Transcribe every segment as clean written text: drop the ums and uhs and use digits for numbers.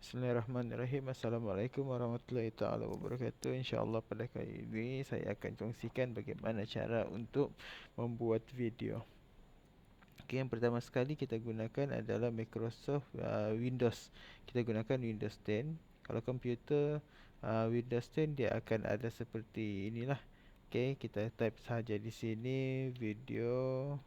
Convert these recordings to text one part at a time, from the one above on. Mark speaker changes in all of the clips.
Speaker 1: Bismillahirrahmanirrahim. Assalamualaikum warahmatullahi taala wabarakatuh. InsyaAllah pada kali ini saya akan kongsikan bagaimana cara untuk membuat video. Okey, yang pertama sekali kita gunakan adalah Microsoft Windows. Kita gunakan Windows 10. Kalau komputer Windows 10 dia akan ada seperti inilah. Okey, kita type saja di sini video.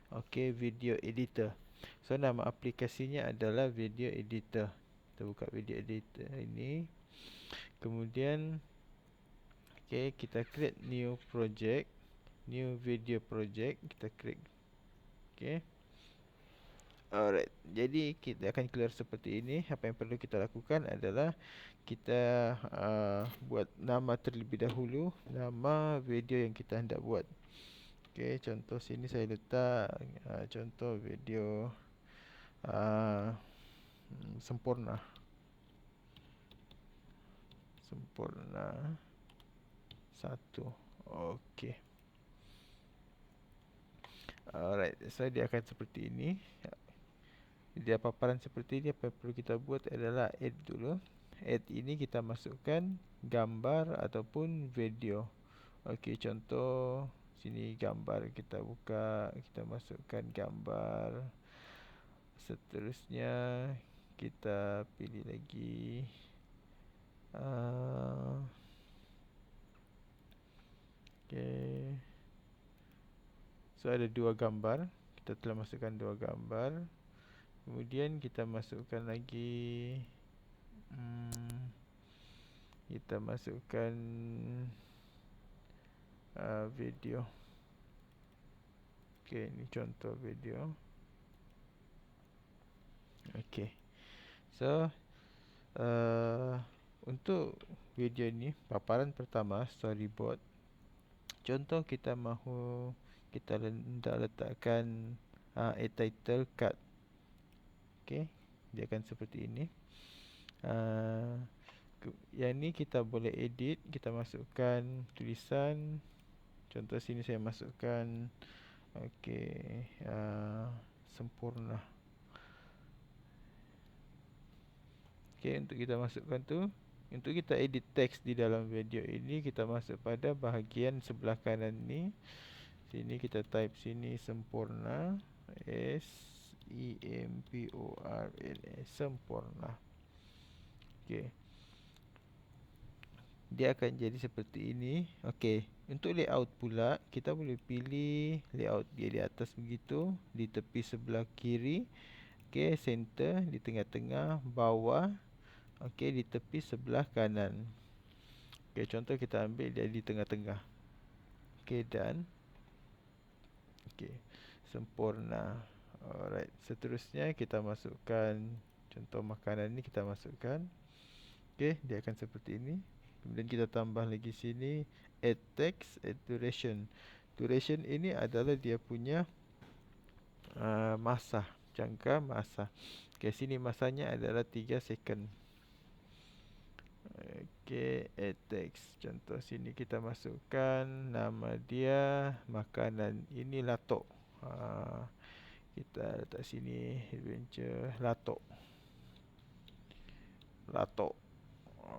Speaker 1: Okey, video editor. So nama aplikasinya adalah video editor. Kita buka video editor ini. Kemudian kita create new project, new video project. Kita create. Okey. Alright. Jadi kita akan keluar seperti ini. Apa yang perlu kita lakukan adalah kita buat nama terlebih dahulu, nama video yang kita hendak buat. Okey, contoh sini saya letak contoh video sempurna. Sempurna 1. Okey. Alright, so dia akan seperti ini. Dia paparan seperti ini. Apa yang perlu kita buat adalah add dulu. Add ini kita masukkan gambar ataupun video. Okey, contoh sini gambar. Kita buka, kita masukkan gambar. Seterusnya kita pilih lagi okey. So ada dua gambar. Kita telah masukkan dua gambar. Kemudian kita masukkan lagi kita masukkan video. Okey, ini contoh video. Okey. So untuk video ini paparan pertama storyboard. Contoh kita mahu kita hendak letakkan a title card. Okey, dia akan seperti ini. Yang ni kita boleh edit, kita masukkan tulisan. Contoh sini saya masukkan okey, sempurna. Okey, untuk kita masukkan tu, untuk kita edit teks di dalam video ini, kita masuk pada bahagian sebelah kanan ni. Sini kita type sini sempurna, SEMPORNA, sempurna. Okey. Dia akan jadi seperti ini. Okey, untuk layout pula kita boleh pilih layout dia di atas begitu, di tepi sebelah kiri, okey, center, di tengah-tengah, bawah, okey, di tepi sebelah kanan. Okey, contoh kita ambil dia di tengah-tengah. Okey, dan okey, sempurna. Alright, seterusnya kita masukkan contoh makanan ni, kita masukkan. Okey, dia akan seperti ini. Kemudian kita tambah lagi sini add text, add duration. Duration ini adalah dia punya masa, jangka masa. Okey, sini masanya adalah 3 second. Okey, add text. Contoh sini kita masukkan nama dia makanan ini latok. Kita letak sini adventure latok. Latok.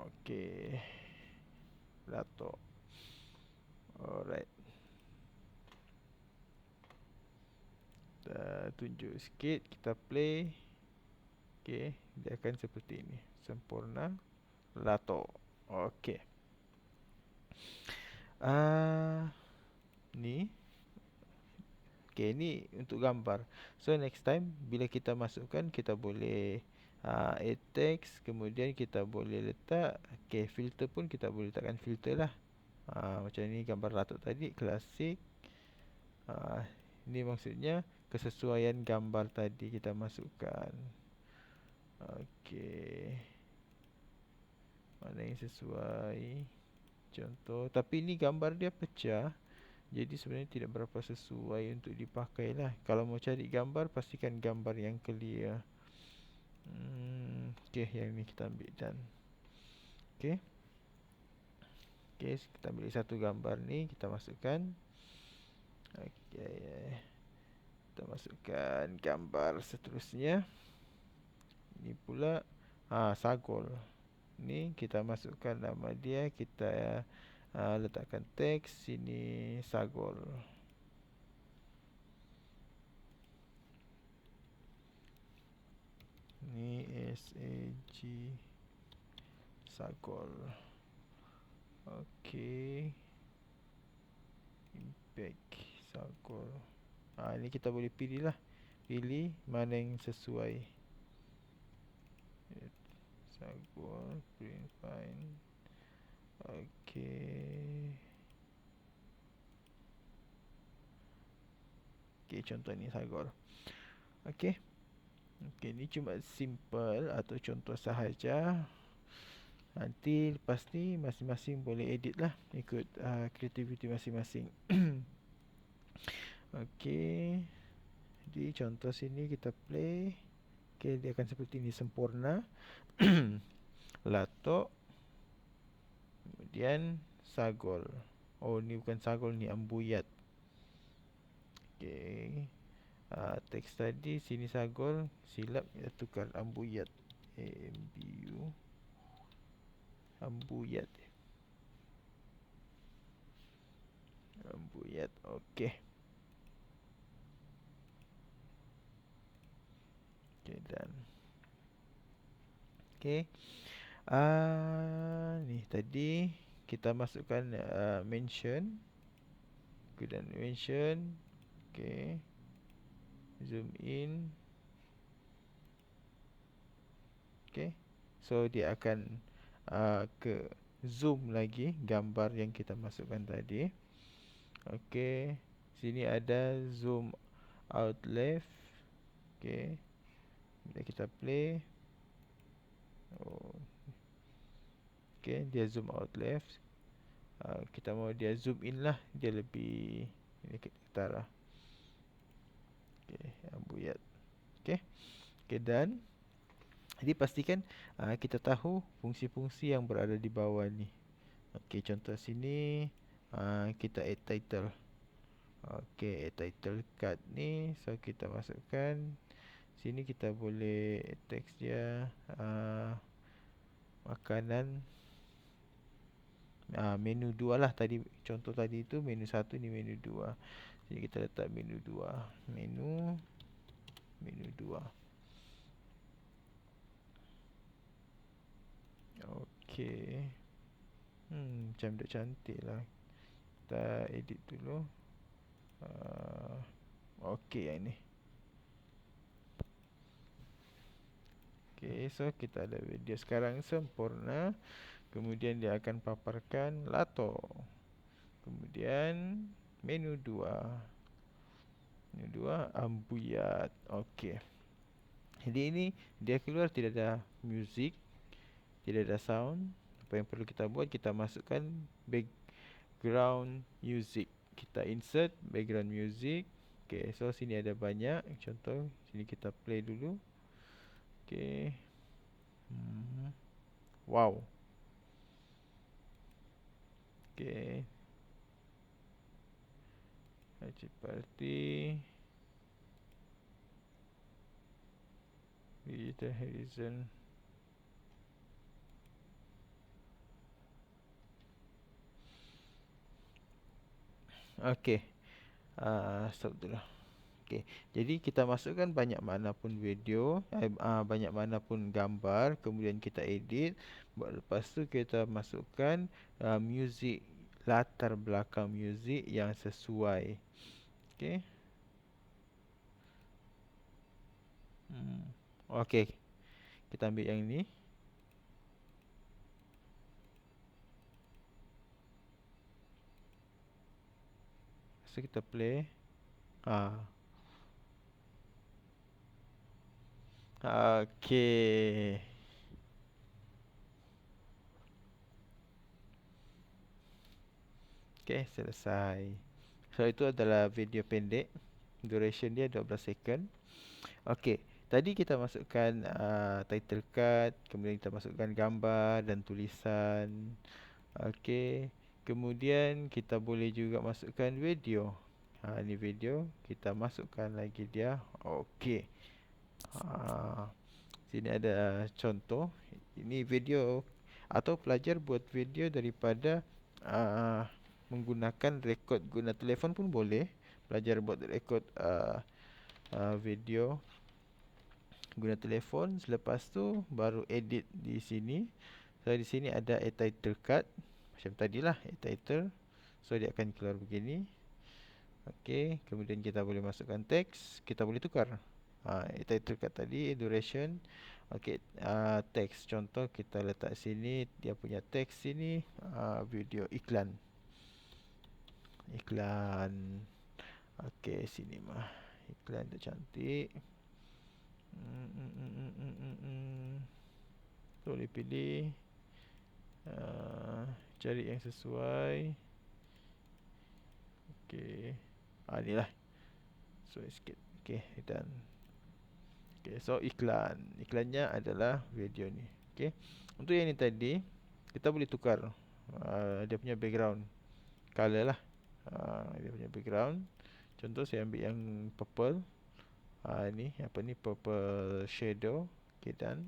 Speaker 1: Okey. Latok. Alright. Kita tunjuk sikit, kita play. Okey, dia akan seperti ini. Sempurna latok. Okey. Ni. Okey, ni untuk gambar. So next time bila kita masukkan, kita boleh add text, kemudian kita boleh letak filter pun kita boleh letakkan filter lah. Macam ni gambar latok tadi, klasik. Ni maksudnya kesesuaian gambar tadi kita masukkan. Okey, mana yang sesuai. Contoh, tapi ni gambar dia pecah, jadi sebenarnya tidak berapa sesuai untuk dipakai lah. Kalau mau cari gambar, pastikan gambar yang clear. Okey, yang ni kita ambil dan okey. Okey, kita ambil satu gambar ni, kita masukkan. Okey, kita masukkan gambar seterusnya. Ini pula Sagol. Ni kita masukkan nama dia, kita letakkan teks sini Sagol. Ni SAG Sagol. Okey. Impact Sagol. Ni kita boleh pilih lah. Pilih mana yang sesuai. Sagol print fine. Okey. Okey, contoh ni Sagol. Okey. Okey, ni cuma simple atau contoh sahaja. Nanti lepas ni masing-masing boleh edit lah ikut kreativiti masing-masing. Okey. Jadi contoh sini kita play. Okey, dia akan seperti ini, sempurna. Latok. Kemudian Sagol. Oh, ni bukan Sagol, ni Ambuyat. Okey. Teks tadi sini Sagol, silap kita tukar Ambuyat. AMBU Ambuyat. Ambuyat. Okey. Okey, dan okey. Ni tadi kita masukkan mention. Kemudian mention. Okey. Zoom in. Okey. So dia akan ke zoom lagi gambar yang kita masukkan tadi. Okey. Sini ada zoom out left. Okey. Bila kita play. Okey, dia zoom out left. Kita mau dia zoom in lah, dia lebih ini ketara. Okey, Ambuyat. Okey. Okey, dan jadi pastikan kita tahu fungsi-fungsi yang berada di bawah ni. Okey, contoh sini kita add title. Okey, add title card ni, so kita masukkan sini, kita boleh teks dia makanan. Menu 2 lah, tadi contoh tadi tu menu 1, ni menu 2. Jadi kita letak menu 2. Menu 2. Okey. Macam dah cantik lah. Kita edit dulu. Okey, yang ni. Okey, so kita ada video sekarang sempurna. Kemudian dia akan paparkan lato. Kemudian menu 2. Menu 2 Ambuyat. Okey. Jadi ini dia keluar tidak ada music, tidak ada sound. Apa yang perlu kita buat, kita masukkan background music. Kita insert background music. Okey, so sini ada banyak contoh. Sini kita play dulu. Okey. Wow. Okey. Haji Party. Digital Horizon. Okey. Stop dulu. Okey. Jadi kita masukkan banyak mana pun video, banyak mana pun gambar, kemudian kita edit. Lepas tu kita masukkan music, latar belakang music yang sesuai. Okey. Okey. Kita ambil yang ni. So kita play. Okey. Okey, selesai. So itu adalah video pendek. Duration dia 12 second. Okey, tadi kita masukkan title card, kemudian kita masukkan gambar dan tulisan. Okey, kemudian kita boleh juga masukkan video. Ni video, kita masukkan lagi dia. Okey. Sini ada contoh. Ini video atau pelajar buat video daripada uh, menggunakan rekod guna telefon pun boleh. Pelajar buat rekod video guna telefon. Selepas tu baru edit di sini. So di sini ada a title card macam tadilah, a title. So dia akan keluar begini. Okey, kemudian kita boleh masukkan teks, kita boleh tukar. Title card tadi, duration. Okey, teks contoh kita letak sini, dia punya teks sini, video iklan. Iklan. Okey, sini mah. Iklan tu cantik. Boleh pilih. Cari yang sesuai. Okey. Ni lah. Sesuai sikit. Okey, done. Okay, so iklan. Iklannya adalah video ni. Okay. Untuk yang ni tadi, kita boleh tukar dia punya background color lah. Dia punya background. Contoh saya ambil yang purple. Ni apa ni, purple shadow. Okay, done.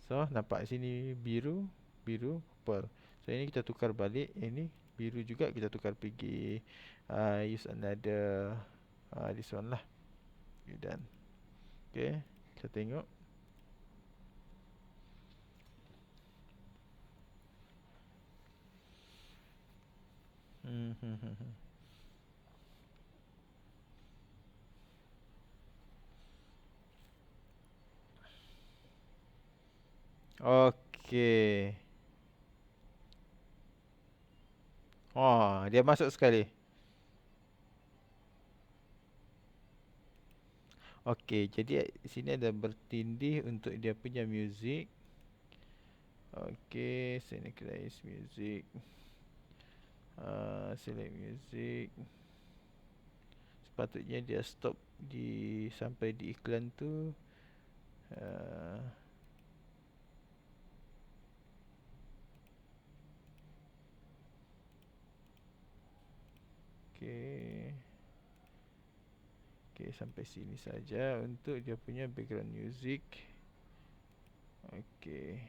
Speaker 1: So nampak sini biru, biru, purple. So ini kita tukar balik. Ini biru juga, kita tukar pergi use another this one lah. Okay, done. Okay, kita tengok. Okey. Dia masuk sekali. Okey, jadi sini ada bertindih untuk dia punya music. Okey, synchronize music. Select music. Sepatutnya dia stop di sampai di iklan tu. Okey. Okey, sampai sini saja untuk dia punya background music. Okey.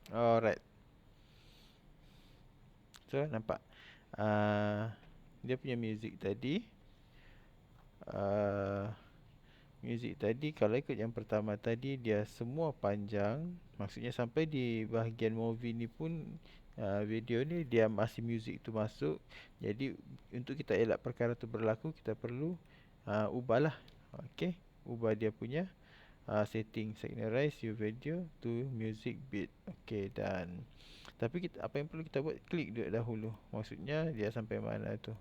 Speaker 1: Alright. So nampak dia punya music tadi. Music tadi kalau ikut yang pertama tadi, dia semua panjang. Maksudnya sampai di bahagian movie ni pun, video ni dia masih music tu masuk. Jadi untuk kita elak perkara tu berlaku, kita perlu ubahlah. Okey, ubah dia punya setting, synchronize your video to music beat. Okey, dan tapi kita, apa yang perlu kita buat, klik dahulu. Maksudnya dia sampai mana tu.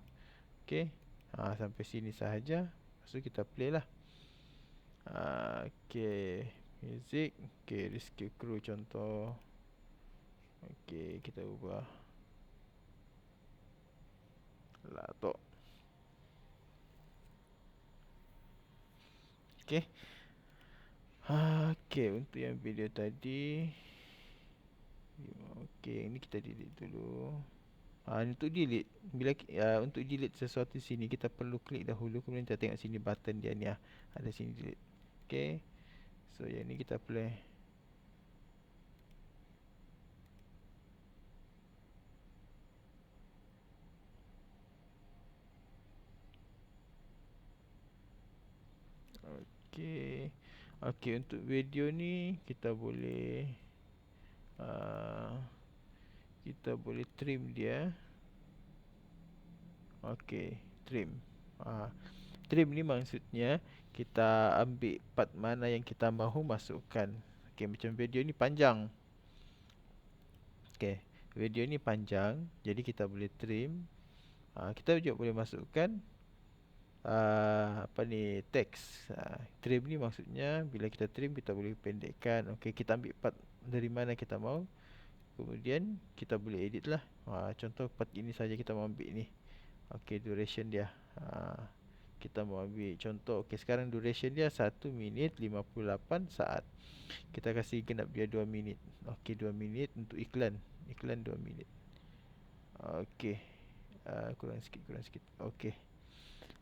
Speaker 1: Okey, sampai sini sahaja. Lepas tu kita play lah. Okey, music. Okey, rescue crew contoh. Okey, kita ubah laptop. Okey. Okey, untuk yang video tadi. Okey, ini kita delete dulu. Untuk delete, bila untuk delete sesuatu sini, kita perlu klik dahulu, kemudian kita tengok sini button dia ni ada sini delete. Okey. So yang ni kita play. Okey. Okey, untuk video ni kita boleh trim dia. Okey, trim. Trim ni maksudnya kita ambil part mana yang kita mahu masukkan. Okey, macam video ni panjang. Okey, video ni panjang, jadi kita boleh trim. Kita juga boleh masukkan apa ni, teks. Trim ni maksudnya bila kita trim, kita boleh pendekkan. Okey, kita ambil part dari mana kita mahu, kemudian kita boleh edit lah. Contoh part ini saja kita mau ambil ni. Okey, duration dia. Kita mau ambil contoh. Okey, sekarang duration dia 1 minit 58 saat. Kita kasih genap dia 2 minit. Okey, 2 minit untuk iklan. Iklan 2 minit. Okey. Kurang sikit, kurang sikit. Okey.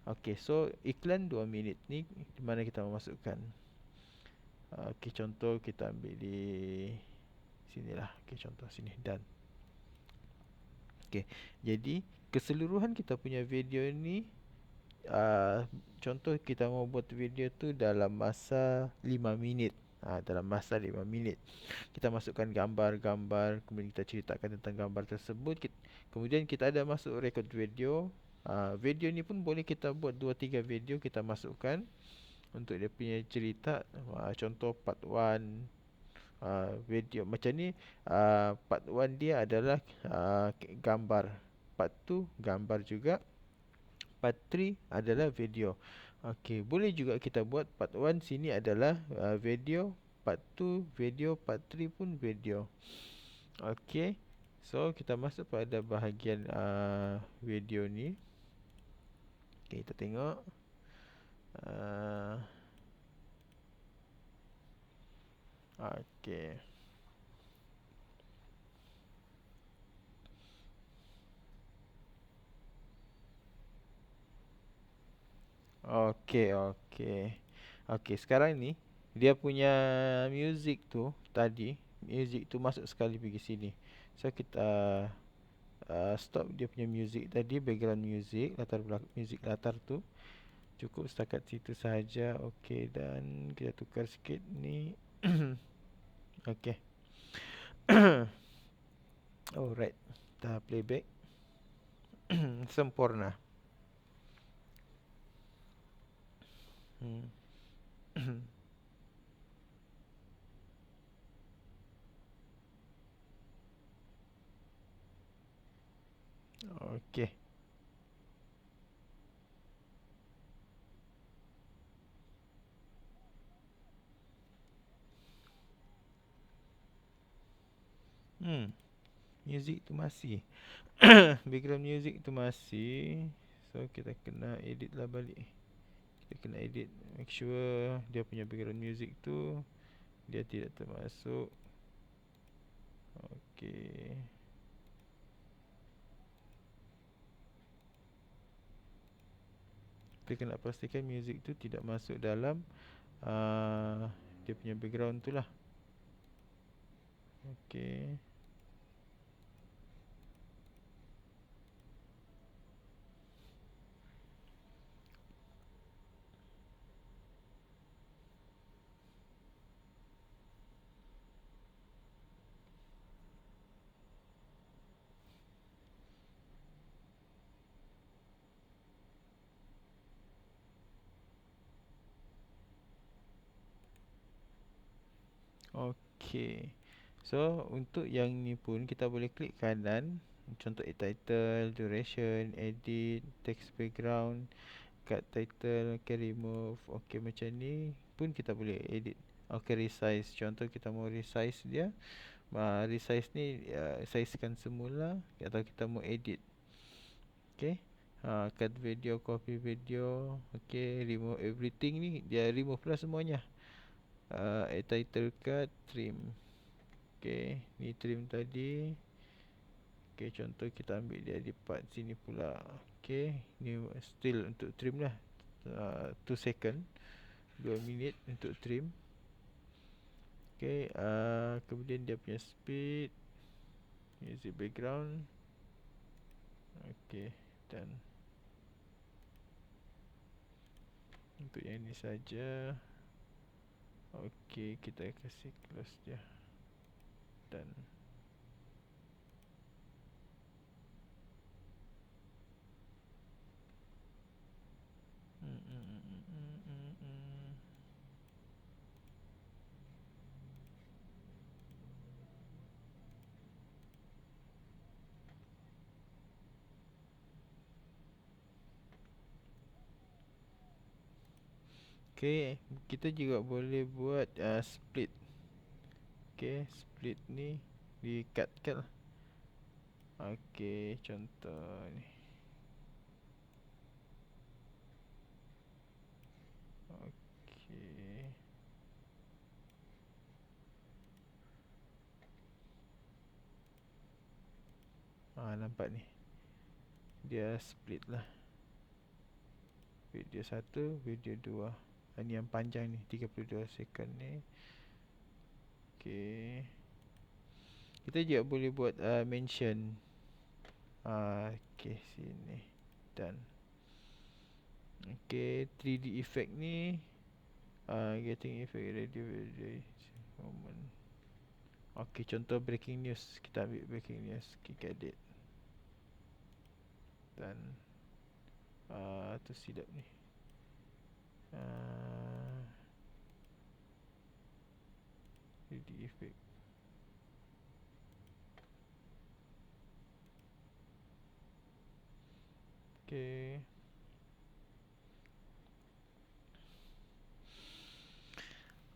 Speaker 1: Okey, so iklan 2 minit ni di mana kita memasukkan. Okey, contoh kita ambil di sinilah. Okey, contoh sini, done. Okey. Jadi keseluruhan kita punya video ni, contoh kita mau buat video tu dalam masa 5 minit. Dalam masa 5 minit kita masukkan gambar-gambar, kemudian kita ceritakan tentang gambar tersebut. Kemudian kita ada masuk record video. Video ni pun boleh kita buat 2-3 video kita masukkan untuk dia punya cerita. Contoh part 1 video macam ni. Part 1 dia adalah gambar, part 2 gambar juga, part 3 adalah video. Okey, boleh juga kita buat part 1 sini adalah video, part 2 video, part 3 pun video. Okey. So kita masuk pada bahagian video ni. Okey, kita tengok. Okey. Okey, okey. Okey, sekarang ni dia punya music tu tadi, music tu masuk sekali pergi sini. So kita stop dia punya music tadi, background music, latar belakang music latar tu. Cukup setakat situ sahaja. Okey, dan kita tukar sikit ni. Okey. Alright. Kita playback. Sempurna. Okey. Music tu masih. Background music tu masih. So kita kena edit lah balik. Kita kena edit, make sure dia punya background music tu dia tidak termasuk. Okey. Kita kena pastikan music tu tidak masuk dalam dia punya background tu lah. Okey. Okey. So untuk yang ni pun kita boleh klik kanan. Contoh title, duration, edit, text background, cut title, okay, remove. Okey, macam ni pun kita boleh edit. Okey, resize. Contoh kita mau resize dia. Resize ni sizekan semula atau kita mau edit. Okey. Cut video, copy video. Okey, remove everything ni dia remove lah semuanya. Add title, cut, trim. Okey, ni trim tadi. Okey, contoh kita ambil dia di part sini pula. Okey, ni still untuk trim lah. 2 second, 2 minit untuk trim. Okey, kemudian dia punya speed, music background. Okey, done. Untuk yang ni saja. Okey, kita kasih close dia. Done. Okey, kita juga boleh buat split. Okey, split ni di cut-cut lah. Okey, contoh ni. Okey. Nampak ni, dia split lah. Video 1, video 2. Ni yang panjang ni, 32 second ni. Okay, kita juga boleh buat mention. Okay, sini. Done. Okay, 3D effect ni, getting effect radio moment. Okay, contoh breaking news. Kita ambil breaking news. Okay, get it. Dan tu silap ni. 3D effect. Okay.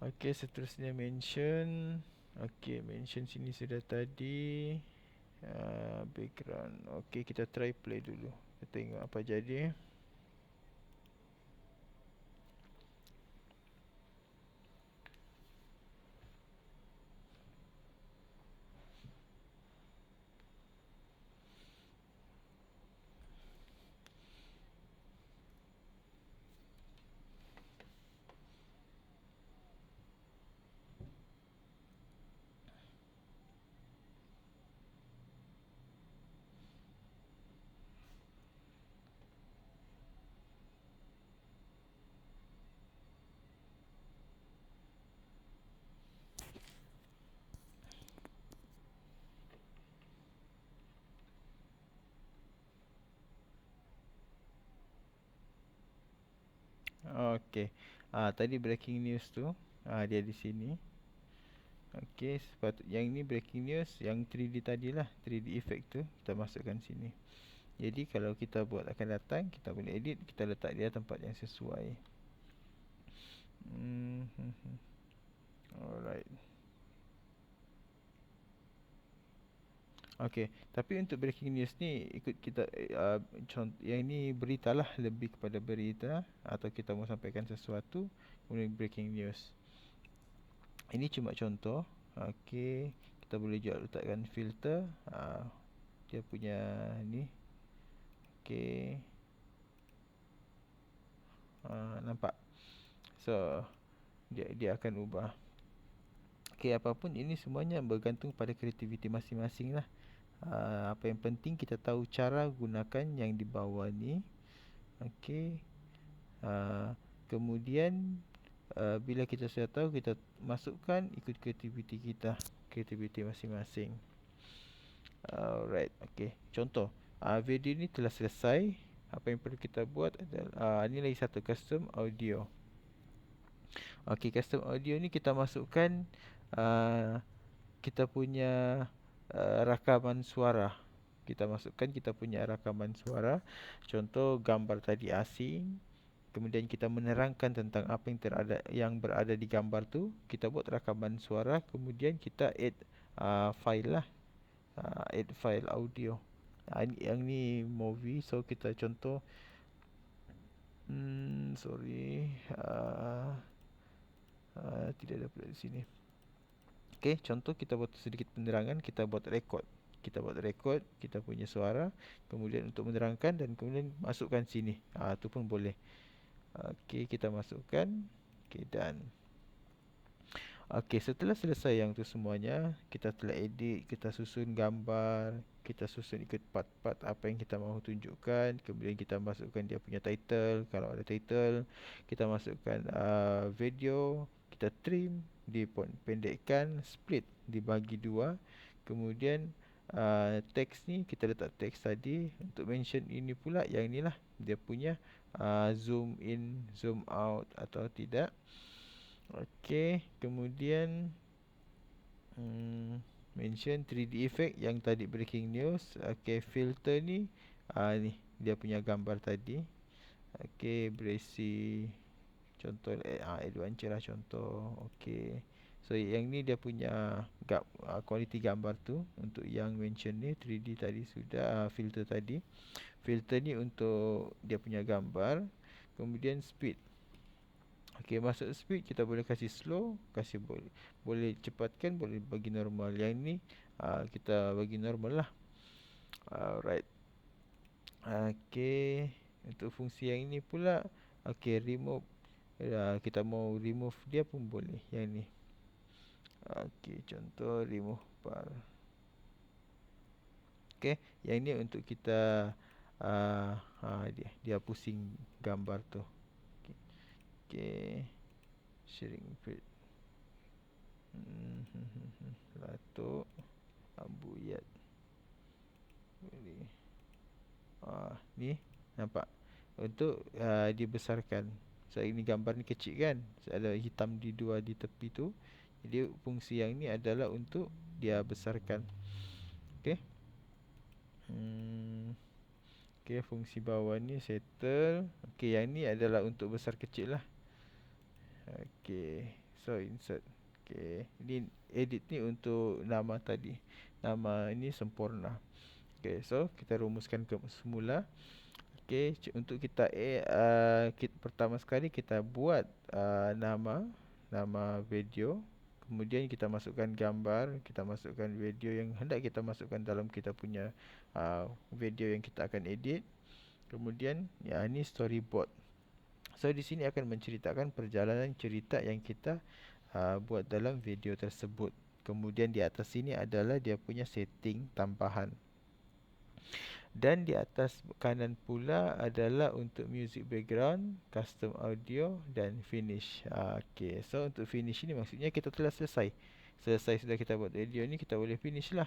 Speaker 1: Okay, seterusnya mention. Okay, mention sini sudah tadi. Background. Okay, kita try play dulu. Kita tengok apa jadi. Okay. Tadi breaking news tu, dia di sini. Okay, yang ini breaking news, yang 3D tadi lah, 3D effect tu kita masukkan sini. Jadi kalau kita buat akan datang, kita boleh edit, kita letak dia tempat yang sesuai. Alright. Okay, tapi untuk breaking news ni ikut kita, yang ni berita lah, lebih kepada berita, atau kita mau sampaikan sesuatu, kemudian breaking news. Ini cuma contoh. Okay, kita boleh juga letakkan filter. Dia punya ni. Okay, nampak. So dia akan ubah. Okay, apapun ini semuanya bergantung pada kreativiti masing-masing lah. Apa yang penting kita tahu cara gunakan yang di bawah ni. Okay. Kemudian bila kita sudah tahu, kita masukkan ikut kreativiti kita, kreativiti masing-masing. Alright, okay. Contoh, video ni telah selesai. Apa yang perlu kita buat adalah, ni lagi satu, custom audio. Okay, custom audio ni kita masukkan kita punya rakaman suara. Kita masukkan kita punya rakaman suara. Contoh gambar tadi asing. Kemudian kita menerangkan tentang apa yang berada di gambar tu. Kita buat rakaman suara. Kemudian kita add file lah, add file audio. Yang ni movie. So kita contoh, sorry, tidak dapat di sini. Okay, contoh kita buat sedikit penerangan. Kita buat record. Kita buat record kita punya suara. Kemudian untuk menerangkan dan kemudian masukkan sini. Tu pun boleh. Okay, kita masukkan. Okay, done. Okay, setelah selesai yang tu semuanya, kita telah edit, kita susun gambar, kita susun ikut part-part apa yang kita mahu tunjukkan. Kemudian kita masukkan dia punya title. Kalau ada title, kita masukkan video, kita trim, dipendekkan, split, dibagi dua. Kemudian teks ni, kita letak teks tadi. Untuk mention ini pula, yang ni lah dia punya zoom in, zoom out atau tidak. Okay, kemudian mention 3D effect yang tadi breaking news. Okay, filter ni, ni dia punya gambar tadi. Okay, bracy, contoh adventure lah contoh. Okay, so yang ni dia punya quality gambar tu. Untuk yang mention ni 3D tadi sudah, filter tadi. Filter ni untuk dia punya gambar. Kemudian speed. Okay, masuk speed kita boleh kasih slow, boleh cepatkan, boleh bagi normal. Yang ni kita bagi normal lah. Alright. Okey, untuk fungsi yang ini pula, okey, remove. Kita mau remove dia pun boleh yang ni. Okey, contoh remove bar. Okey, yang ni untuk kita dia pusing gambar tu. Okey. Okey. Shrink fit. Latuk Ambuyat. Boleh. Ni nampak untuk dibesarkan. So ini gambar ni kecil kan, so, ada hitam di dua di tepi tu. Jadi fungsi yang ni adalah untuk dia besarkan. Okey. Okey, fungsi bawah ni settle. Okey, yang ni adalah untuk besar kecil lah. Okey, so insert. Okey, ini edit ni untuk nama tadi. Nama ini sempurna. Okey, so kita rumuskan ke semula. Okey, untuk kita pertama sekali kita buat nama video. Kemudian kita masukkan gambar, kita masukkan video yang hendak kita masukkan dalam kita punya video yang kita akan edit. Kemudian ini storyboard. So di sini akan menceritakan perjalanan cerita yang kita buat dalam video tersebut. Kemudian di atas sini adalah dia punya setting tambahan. Dan di atas kanan pula adalah untuk music background, custom audio dan finish. Okey, so untuk finish ni maksudnya kita telah selesai. Selesai sudah kita buat video ni, kita boleh finish lah.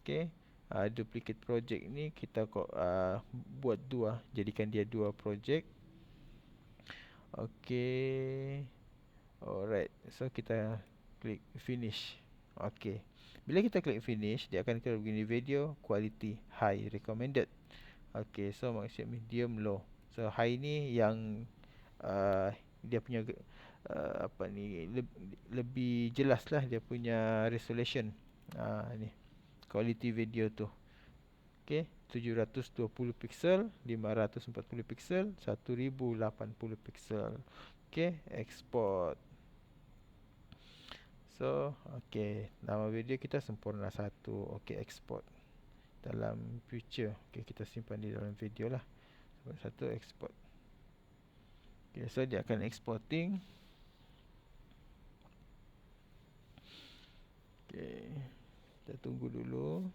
Speaker 1: Okey. Duplicate project ni kita buat dua, jadikan dia dua project. Okey. Alright, so kita klik finish. Okey. Bila kita klik finish, dia akan keluar begini, video quality high recommended. Okey, so maksud medium low. So high ni yang dia punya lebih jelas lah dia punya resolution. Ni quality video tu. Okey, 720 pixel, 540 pixel, 1080 pixel. Okey, export. So, okey, nama video kita sempurna satu. Okey, export dalam future. Okey, kita simpan di dalam video lah. Satu export. Okey, so dia akan exporting. Okey, kita tunggu dulu.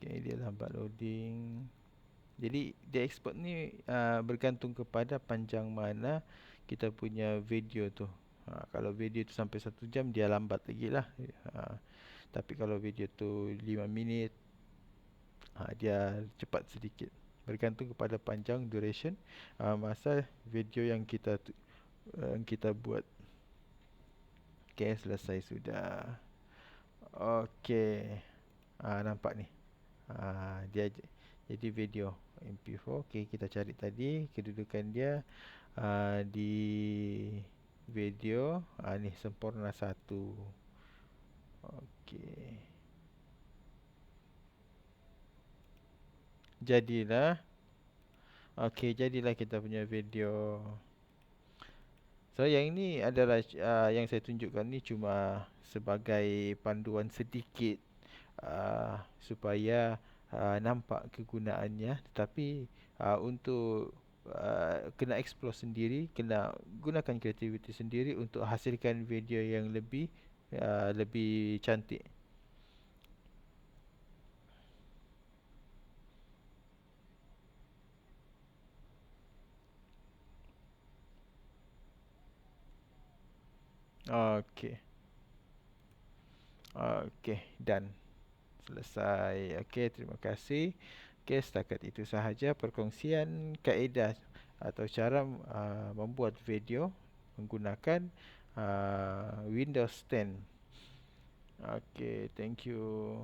Speaker 1: Okay, dia lambat loading. Jadi dia export ni bergantung kepada panjang mana kita punya video tu. Kalau video tu sampai 1 jam, dia lambat lagi lah. Tapi kalau video tu 5 minit, dia cepat sedikit. Bergantung kepada panjang duration masa video yang kita buat. Okay, selesai sudah. Okay, nampak ni. Dia jadi video MP4. Okey, kita cari tadi kedudukan dia di video. Ni sempurna satu. Okey, jadilah. Okey, jadilah kita punya video. So yang ini adalah yang saya tunjukkan ni cuma sebagai panduan sedikit supaya nampak kegunaannya. Tetapi untuk kena explore sendiri, kena gunakan kreativiti sendiri untuk hasilkan video yang lebih cantik. Okey. Okey, done. Selesai. Okey, terima kasih. Okey, setakat itu sahaja perkongsian kaedah atau cara membuat video menggunakan Windows 10. Okey, thank you.